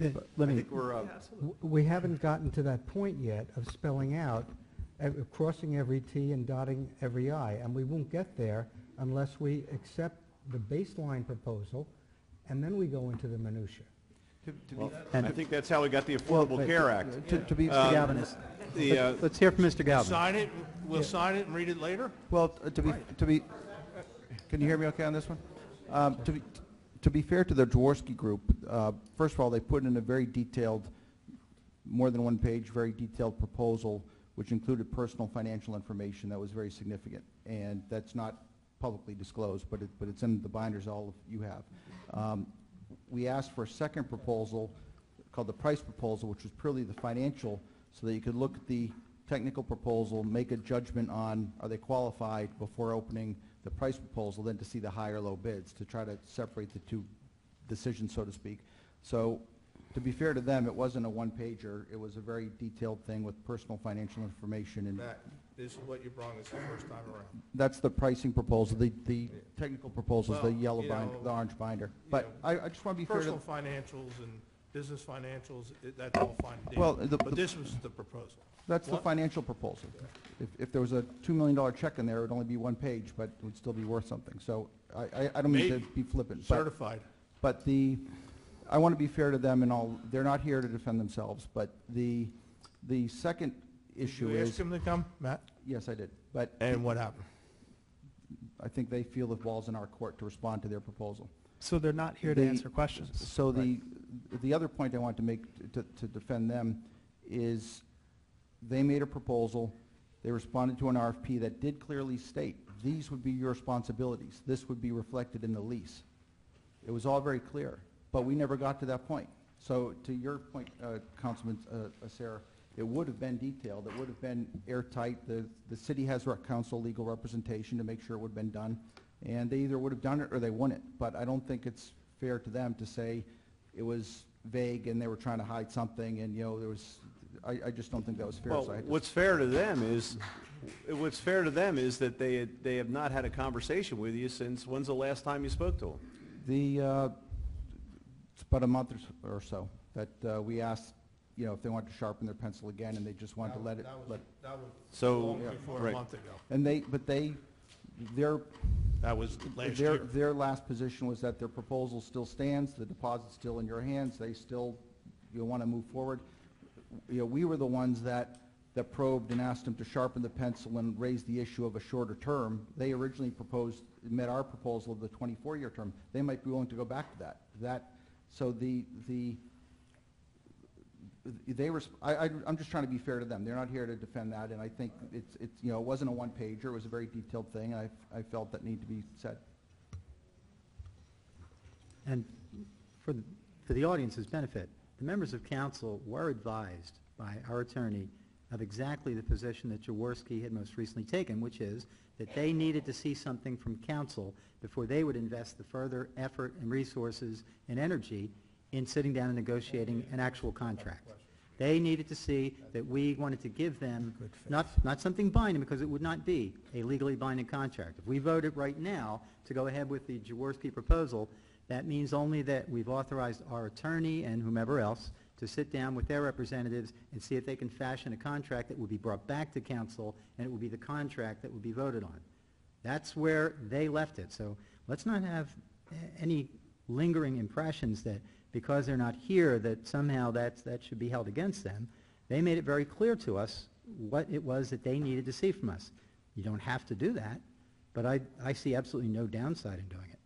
Let I me, think we're, We haven't gotten to that point yet of spelling out, crossing every T and dotting every I, and we won't get there unless we accept the baseline proposal, and then we go into the minutia. I think that's how we got the Affordable Care Act. to be, Mr. Galvin, let's hear from Mr. Galvin. Sign it, we'll sign it and read it later? Well, to be, can you hear me okay on this one? To be fair to the Jaworski group, first of all, they put in a very detailed, more than one page, very detailed proposal, which included personal financial information that was very significant, and that's not publicly disclosed, but it's in the binders all of you have. We asked for a second proposal called the price proposal, which was purely the financial, so that you could look at the technical proposal, make a judgment on are they qualified before opening the price proposal, then to see the high or low bids, to try to separate the two decisions, so to speak. So to be fair to them, it wasn't a one-pager. It was a very detailed thing with personal financial information. And Matt, this is what you brought us the first time around. that's the pricing proposal. The technical proposal is Well, the yellow you binder, know, the orange binder. But I just want to be fair Personal to... financials and business financials, that's all fine and Well, dandy. But this was the proposal. That's the What? financial proposal. If there was a $2 million check in there, it would only be one page, but it would still be worth something. So I don't mean to Maybe. be flippant. Certified. But I want to be fair to them and all. They're not here to defend themselves. But the second issue Did you is... ask him to come, Matt? Yes, I did. But And what happened? I think they feel the ball's in our court to respond to their proposal. So they're not here to The- answer questions. So the other point I want to make to defend them is they made a proposal. They responded to an RFP that did clearly state these would be your responsibilities. This would be reflected in the lease. It was all very clear, but we never got to that point. So to your point, Councilman Sarah, it would have been detailed. It would have been airtight. The city has council legal representation to make sure it would have been done, and they either would have done it or they wouldn't. But I don't think it's fair to them to say it was vague and they were trying to hide something, and there was. I just don't think that was fair. well, So I had to what's fair to them is that they have not had a conversation with you since, when's the last time you spoke to them? It's about a month or so that we asked, if they wanted to sharpen their pencil again, and they just wanted to let it. That was So, long before right. a month ago. And their That was last year. their last position was that their proposal still stands, the deposit's still in your hands, they still want to move forward. We were the ones that probed and asked them to sharpen the pencil and raise the issue of a shorter term. They originally met our proposal of the 24-year term. They might be willing to go back to that. So I'm just trying to be fair to them. They're not here to defend that, and I think it wasn't a one-pager. It was a very detailed thing, and I felt that needed to be said. And for the audience's benefit, the members of council were advised by our attorney of exactly the position that Jaworski had most recently taken, which is that they needed to see something from council before they would invest the further effort and resources and energy in sitting down and negotiating an actual contract. They needed to see that we wanted to give them not something binding, because it would not be a legally binding contract. If we voted right now to go ahead with the Jaworski proposal, that means only that we've authorized our attorney and whomever else to sit down with their representatives and see if they can fashion a contract that would be brought back to council, and it would be the contract that would be voted on. That's where they left it. So let's not have any lingering impressions that because they're not here that somehow that should be held against them. They made it very clear to us what it was that they needed to see from us. You don't have to do that, but I see absolutely no downside in doing it.